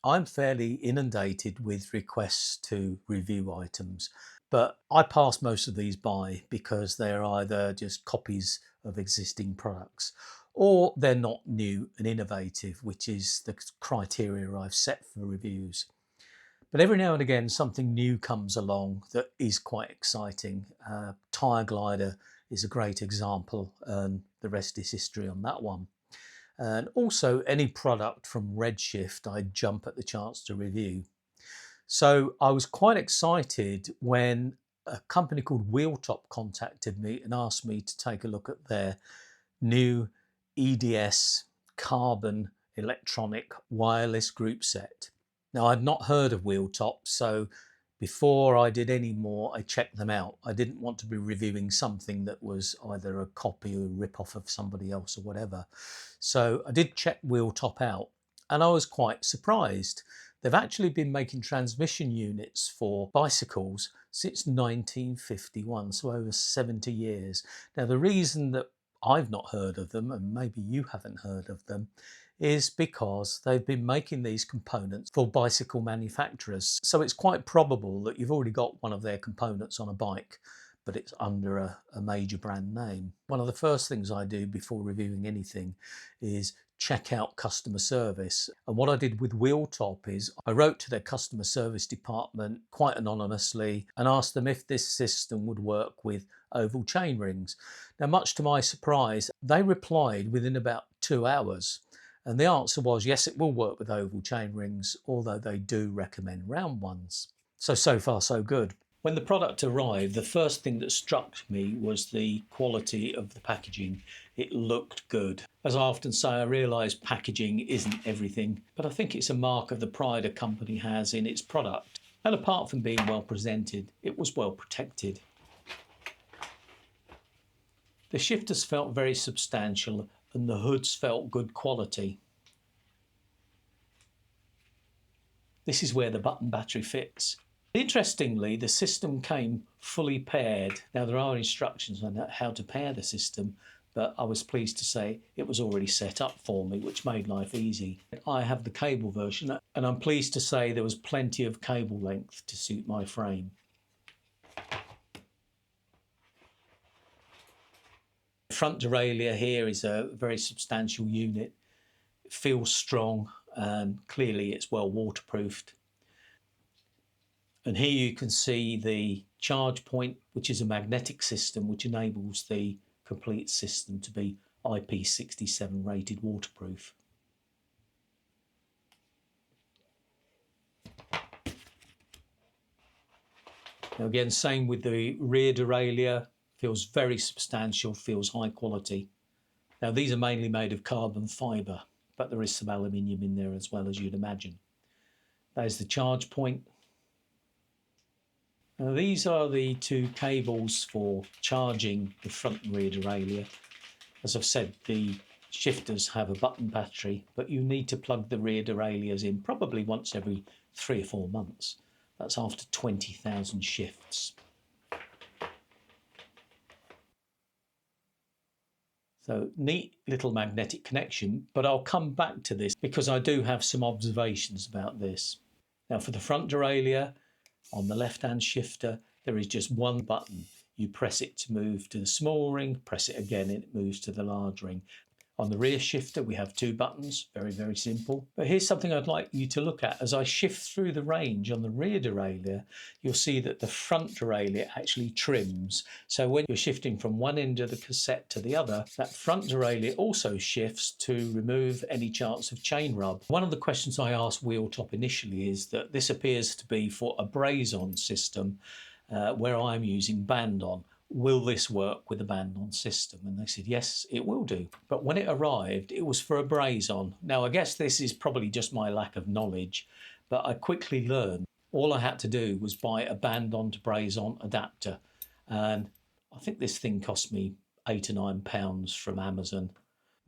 I'm fairly inundated with requests to review items, but I pass most of these by because they're either just copies of existing products or they're not new and innovative, which is the criteria I've set for reviews. But every now and again, something new comes along that is quite exciting. Tire glider is a great example, and the rest is history on that one. And also any product from Redshift, I'd jump at the chance to review. So I was quite excited when a company called Wheeltop contacted me and asked me to take a look at their new EDS carbon electronic wireless group set. Now, I'd not heard of Wheeltop, so before I did any more, I checked them out. I didn't want to be reviewing something that was either a copy or a rip-off of somebody else or whatever. So I did check Wheeltop out, and I was quite surprised. They've actually been making transmission units for bicycles since 1951, so over 70 years. Now, the reason that I've not heard of them, and maybe you haven't heard of them, is because they've been making these components for bicycle manufacturers. So it's quite probable that you've already got one of their components on a bike, but it's under a major brand name. One of the first things I do before reviewing anything is check out customer service. And what I did with Wheeltop is I wrote to their customer service department quite anonymously and asked them if this system would work with oval chain rings. Now, much to my surprise, they replied within about 2 hours. And the answer was, yes, it will work with oval chain rings, although they do recommend round ones. So far, so good. When the product arrived, the first thing that struck me was the quality of the packaging. It looked good. As I often say, I realise packaging isn't everything, but I think it's a mark of the pride a company has in its product. And apart from being well presented, it was well protected. The shifters felt very substantial and the hoods felt good quality. This is where the button battery fits. Interestingly, the system came fully paired. Now, there are instructions on how to pair the system, but I was pleased to say it was already set up for me, which made life easy. I have the cable version, and I'm pleased to say there was plenty of cable length to suit my frame. The front derailleur here is a very substantial unit. It feels strong and clearly it's well waterproofed. And here you can see the charge point, which is a magnetic system which enables the complete system to be IP67 rated waterproof. Now again, same with the rear derailleur, feels very substantial, feels high quality. Now these are mainly made of carbon fibre, but there is some aluminium in there as well, as you'd imagine. There's the charge point. Now these are the two cables for charging the front and rear derailleur. As I've said, the shifters have a button battery, but you need to plug the rear derailleurs in probably once every 3 or 4 months. That's after 20,000 shifts. So neat little magnetic connection, but I'll come back to this because I do have some observations about this. Now for the front derailleur, on the left-hand shifter, there is just one button. You press it to move to the small ring, press it again and it moves to the large ring. On the rear shifter, we have 2 buttons, very, very simple. But here's something I'd like you to look at. As I shift through the range on the rear derailleur, you'll see that the front derailleur actually trims. So when you're shifting from one end of the cassette to the other, that front derailleur also shifts to remove any chance of chain rub. One of the questions I asked Wheeltop initially is that this appears to be for a braze-on system where I'm using band-on. Will this work with a band-on system? And they said, yes, it will do. But when it arrived, it was for a braze-on. Now, I guess this is probably just my lack of knowledge, but I quickly learned all I had to do was buy a band-on to braze-on adapter. And I think this thing cost me £8 or £9 from Amazon.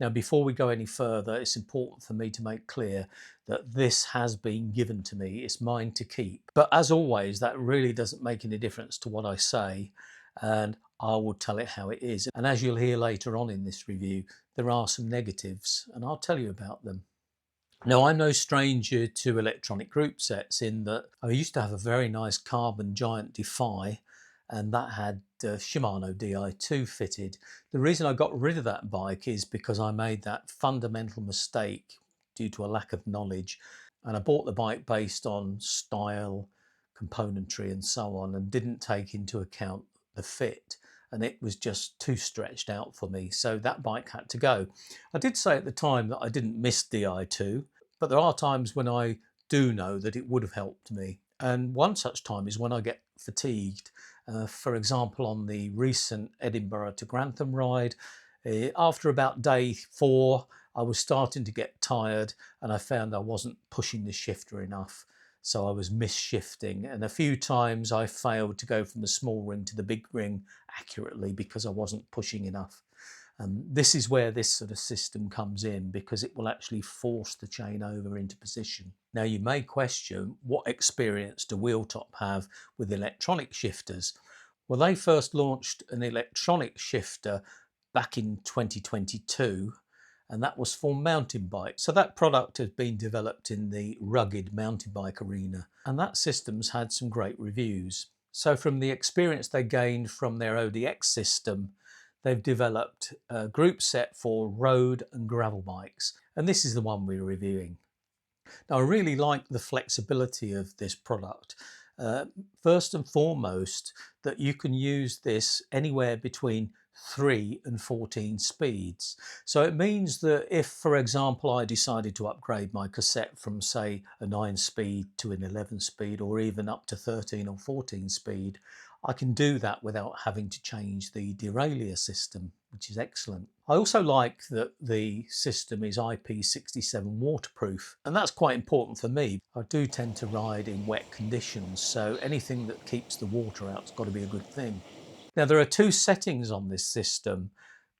Now, before we go any further, it's important for me to make clear that this has been given to me. It's mine to keep. But as always, that really doesn't make any difference to what I say, and I will tell it how it is. And as you'll hear later on in this review, there are some negatives, and I'll tell you about them. Now, I'm no stranger to electronic group sets in that I used to have a very nice carbon giant Defy, and that had Shimano Di2 fitted. The reason I got rid of that bike is because I made that fundamental mistake due to a lack of knowledge, and I bought the bike based on style, componentry and so on, and didn't take into account the fit, and it was just too stretched out for me, so that bike had to go. I did say at the time that I didn't miss Di2, but there are times when I do know that it would have helped me. And one such time is when I get fatigued. For example, on the recent Edinburgh to Grantham ride, after about day 4, I was starting to get tired and I found I wasn't pushing the shifter enough. So I was misshifting, and a few times I failed to go from the small ring to the big ring accurately because I wasn't pushing enough. And this is where this sort of system comes in, because it will actually force the chain over into position. Now, you may question, what experience do Wheeltop have with electronic shifters? Well, they first launched an electronic shifter back in 2022, and that was for mountain bikes. So that product has been developed in the rugged mountain bike arena, and that system's had some great reviews. So from the experience they gained from their ODX system, they've developed a group set for road and gravel bikes, and this is the one we're reviewing. Now, I really like the flexibility of this product. First and foremost, that you can use this anywhere between 3 and 14 speeds. So it means that if, for example, I decided to upgrade my cassette from, say, a 9 speed to an 11 speed, or even up to 13 or 14 speed, I can do that without having to change the derailleur system, which is excellent. I also like that the system is IP67 waterproof, and that's quite important for me. I do tend to ride in wet conditions, so anything that keeps the water out has got to be a good thing. Now, there are 2 settings on this system: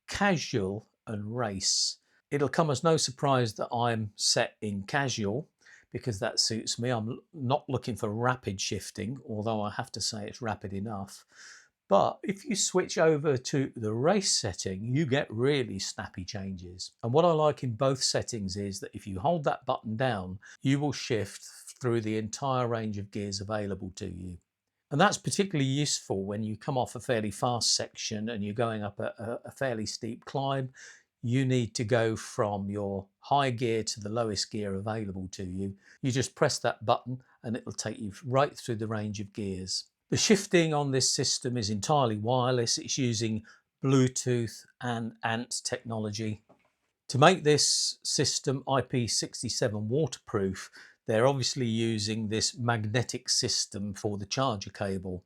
casual and race. It'll come as no surprise that I'm set in casual, because that suits me. I'm not looking for rapid shifting, although I have to say it's rapid enough. But if you switch over to the race setting, you get really snappy changes. And what I like in both settings is that if you hold that button down, you will shift through the entire range of gears available to you. And that's particularly useful when you come off a fairly fast section and you're going up a fairly steep climb. You need to go from your high gear to the lowest gear available to you. You just press that button and it will take you right through the range of gears. The shifting on this system is entirely wireless. It's using Bluetooth and ANT technology. To make this system IP67 waterproof, they're obviously using this magnetic system for the charger cable.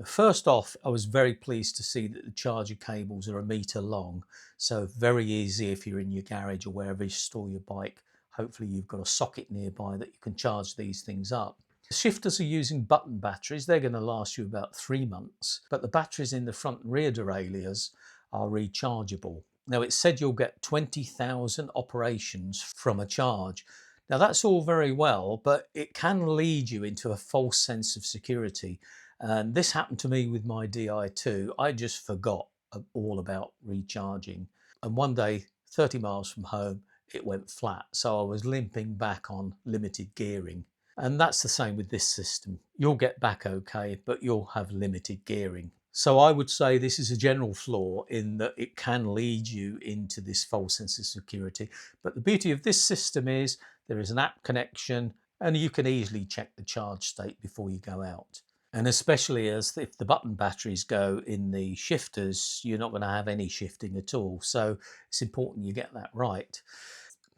First off, I was very pleased to see that the charger cables are 1 metre long, so very easy if you're in your garage or wherever you store your bike. Hopefully you've got a socket nearby that you can charge these things up. The shifters are using button batteries. They're going to last you about 3 months, but the batteries in the front and rear derailleurs are rechargeable. Now, it's said you'll get 20,000 operations from a charge. Now, that's all very well, but it can lead you into a false sense of security. And this happened to me with my Di2. I just forgot all about recharging. And one day, 30 miles from home, it went flat. So I was limping back on limited gearing. And that's the same with this system. You'll get back okay, but you'll have limited gearing. So I would say this is a general flaw in that it can lead you into this false sense of security. But the beauty of this system is there is an app connection and you can easily check the charge state before you go out. And especially as if the button batteries go in the shifters, you're not going to have any shifting at all. So it's important you get that right.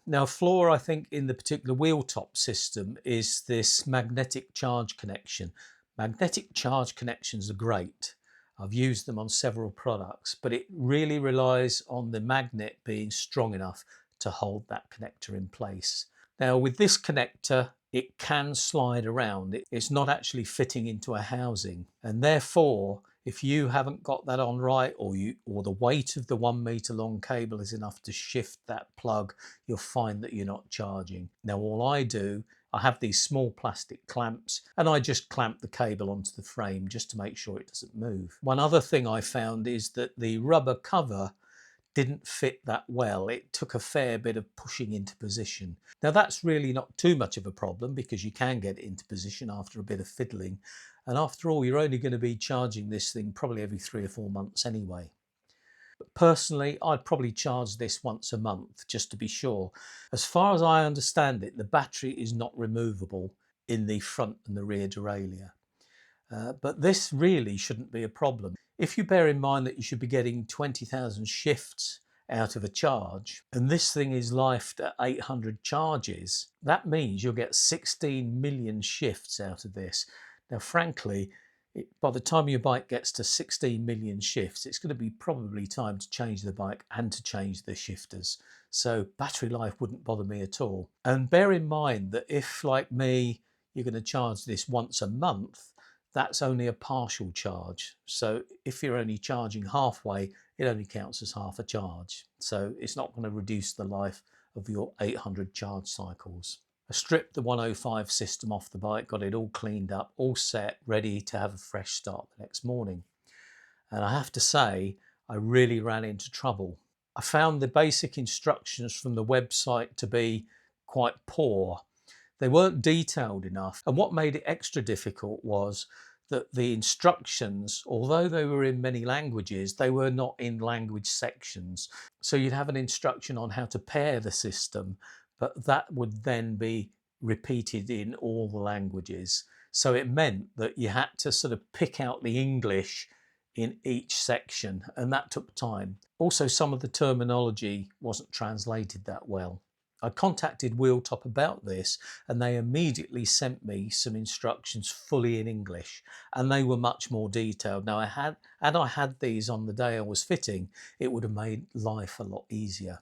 Now, a flaw I think in the particular Wheeltop system is this magnetic charge connection. Magnetic charge connections are great. I've used them on several products, but it really relies on the magnet being strong enough to hold that connector in place. Now, with this connector, it can slide around. It's not actually fitting into a housing, and therefore, if you haven't got that on right, or the weight of the 1 metre long cable is enough to shift that plug, you'll find that you're not charging. Now, all I do, I have these small plastic clamps and I just clamp the cable onto the frame just to make sure it doesn't move. One other thing I found is that the rubber cover didn't fit that well. It took a fair bit of pushing into position. Now that's really not too much of a problem because you can get it into position after a bit of fiddling. And after all, you're only going to be charging this thing probably every 3 or 4 months anyway. But personally, I'd probably charge this once a month just to be sure. As far as I understand it, the battery is not removable in the front and the rear derailleur. But this really shouldn't be a problem. If you bear in mind that you should be getting 20,000 shifts out of a charge, and this thing is lifed at 800 charges, that means you'll get 16 million shifts out of this. Now, frankly, by the time your bike gets to 16 million shifts, it's going to be probably time to change the bike and to change the shifters. So battery life wouldn't bother me at all. And bear in mind that if, like me, you're going to charge this once a month, that's only a partial charge. So if you're only charging halfway, it only counts as half a charge. So it's not going to reduce the life of your 800 charge cycles. I stripped the 105 system off the bike, got it all cleaned up, all set, ready to have a fresh start the next morning. And I have to say, I really ran into trouble. I found the basic instructions from the website to be quite poor. They weren't detailed enough, and what made it extra difficult was that the instructions, although they were in many languages, they were not in language sections. So you'd have an instruction on how to pair the system, but that would then be repeated in all the languages. So it meant that you had to sort of pick out the English in each section, and that took time. Also, some of the terminology wasn't translated that well. I contacted Wheeltop about this, and they immediately sent me some instructions fully in English, and they were much more detailed. Now, had I had these on the day I was fitting, it would have made life a lot easier.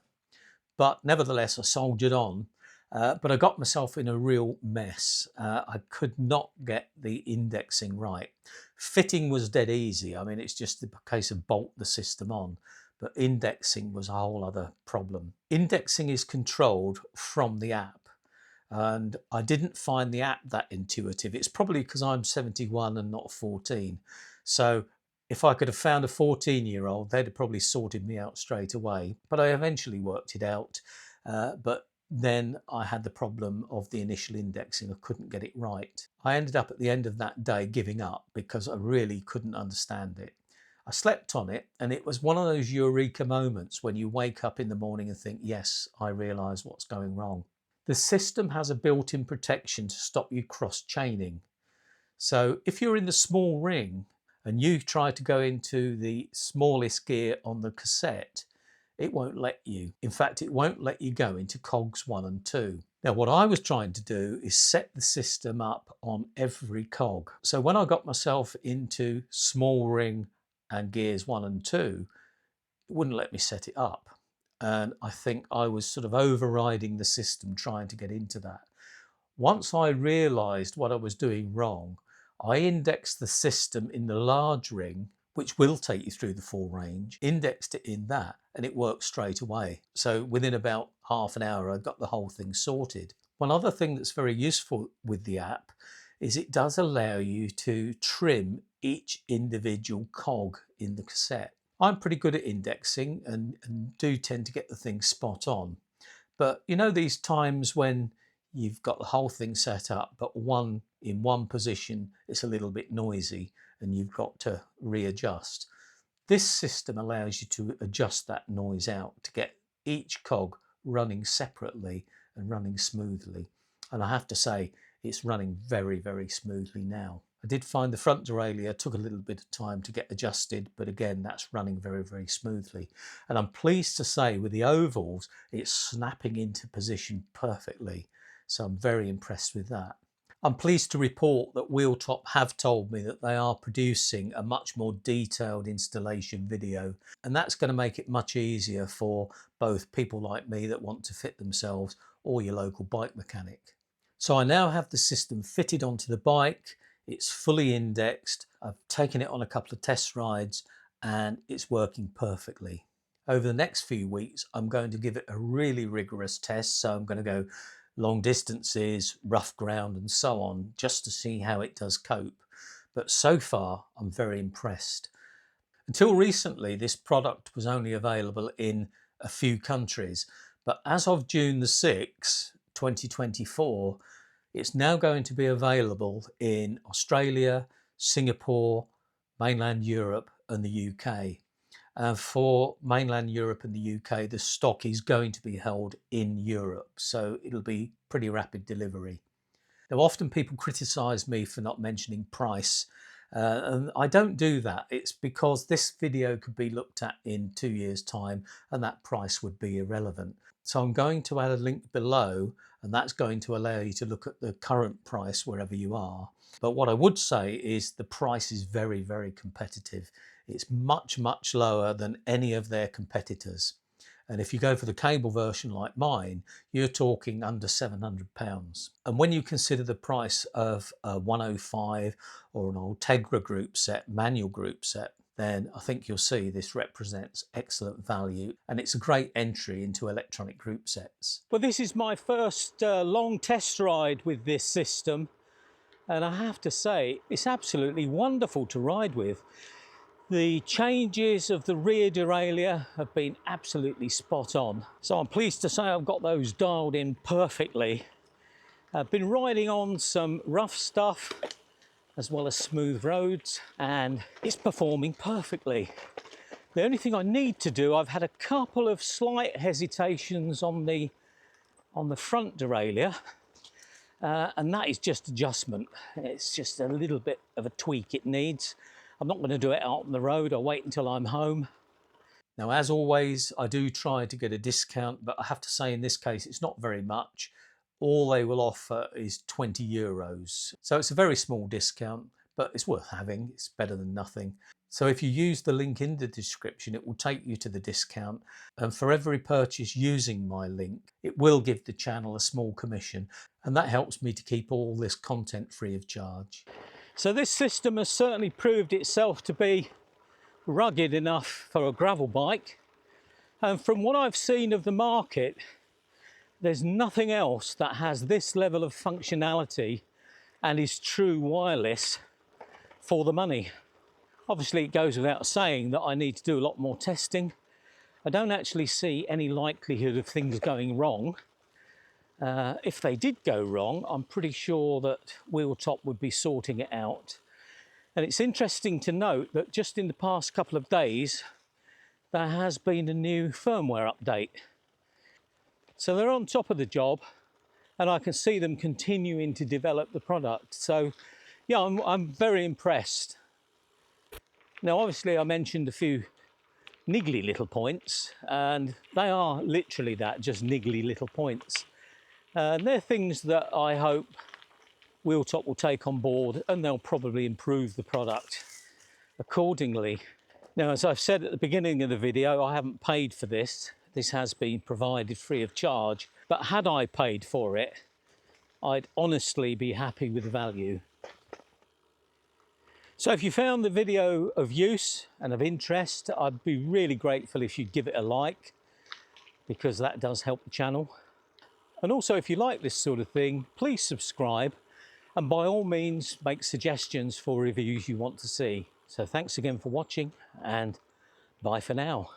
But nevertheless, I soldiered on, but I got myself in a real mess. I could not get the indexing right. Fitting was dead easy. I mean, it's just a case of bolt the system on. But indexing was a whole other problem. Indexing is controlled from the app, and I didn't find the app that intuitive. It's probably because I'm 71 and not 14. So if I could have found a 14-year-old, they'd have probably sorted me out straight away. But I eventually worked it out. But then I had the problem of the initial indexing. I couldn't get it right. I ended up at the end of that day giving up because I really couldn't understand it. I slept on it, and it was one of those eureka moments when you wake up in the morning and think, yes, I realise what's going wrong. The system has a built-in protection to stop you cross-chaining. So if you're in the small ring and you try to go into the smallest gear on the cassette, it won't let you. In fact, it won't let you go into cogs 1 and 2. Now, what I was trying to do is set the system up on every cog. So when I got myself into small ring and gears 1 and 2, it wouldn't let me set it up. And I think I was sort of overriding the system trying to get into that. Once I realised what I was doing wrong, I indexed the system in the large ring, which will take you through the full range, indexed it in that, and it worked straight away. So within about half an hour, I got the whole thing sorted. One other thing that's very useful with the app is it does allow you to trim each individual cog in the cassette. I'm pretty good at indexing and do tend to get the thing spot on. But you know these times when you've got the whole thing set up, but in one position it's a little bit noisy and you've got to readjust. This system allows you to adjust that noise out to get each cog running separately and running smoothly. And I have to say, it's running very, very smoothly now. I did find the front derailleur took a little bit of time to get adjusted, but again, that's running very, very smoothly. And I'm pleased to say with the ovals, it's snapping into position perfectly. So I'm very impressed with that. I'm pleased to report that Wheeltop have told me that they are producing a much more detailed installation video, and that's going to make it much easier for both people like me that want to fit themselves or your local bike mechanic. So I now have the system fitted onto the bike. It's fully indexed. I've taken it on a couple of test rides and it's working perfectly. Over the next few weeks, I'm going to give it a really rigorous test. So I'm going to go long distances, rough ground and so on, just to see how it does cope. But so far, I'm very impressed. Until recently, this product was only available in a few countries, but as of June the 6th, 2024, it's now going to be available in Australia, Singapore, mainland Europe and the UK. For mainland Europe and the UK, the stock is going to be held in Europe, so it'll be pretty rapid delivery. Now, often people criticise me for not mentioning price, and I don't do that. It's because this video could be looked at in 2 years' time and that price would be irrelevant. So I'm going to add a link below, and that's going to allow you to look at the current price wherever you are. But what I would say is the price is very, very competitive. It's much, much lower than any of their competitors. And if you go for the cable version like mine, you're talking under £700. And when you consider the price of a 105 or an old Tegra group set, manual group set, then I think you'll see this represents excellent value and it's a great entry into electronic group sets. Well, this is my first long test ride with this system, and I have to say it's absolutely wonderful to ride with. The changes of the rear derailleur have been absolutely spot on. So I'm pleased to say I've got those dialed in perfectly. I've been riding on some rough stuff as well as smooth roads, and it's performing perfectly. The only thing I need to do, I've had a couple of slight hesitations on the front derailleur, and that is just adjustment. It's just a little bit of a tweak it needs. I'm not going to do it out on the road. I'll wait until I'm home. Now, as always, I do try to get a discount, but I have to say in this case, it's not very much. All they will offer is €20. So it's a very small discount, but it's worth having. It's better than nothing. So if you use the link in the description, it will take you to the discount. And for every purchase using my link, it will give the channel a small commission. And that helps me to keep all this content free of charge. So this system has certainly proved itself to be rugged enough for a gravel bike. And from what I've seen of the market, there's nothing else that has this level of functionality and is true wireless for the money. Obviously, it goes without saying that I need to do a lot more testing. I don't actually see any likelihood of things going wrong. If they did go wrong, I'm pretty sure that Wheeltop would be sorting it out. And it's interesting to note that just in the past couple of days, there has been a new firmware update. So they're on top of the job, and I can see them continuing to develop the product. So yeah, I'm very impressed. Now, obviously, I mentioned a few niggly little points, and they are literally that, just niggly little points. They're things that I hope Wheeltop will take on board, and they'll probably improve the product accordingly. Now, as I've said at the beginning of the video, I haven't paid for this. This has been provided free of charge, but had I paid for it, I'd honestly be happy with the value. So if you found the video of use and of interest, I'd be really grateful if you'd give it a like, because that does help the channel. And also, if you like this sort of thing, please subscribe, and by all means make suggestions for reviews you want to see. So thanks again for watching, and bye for now.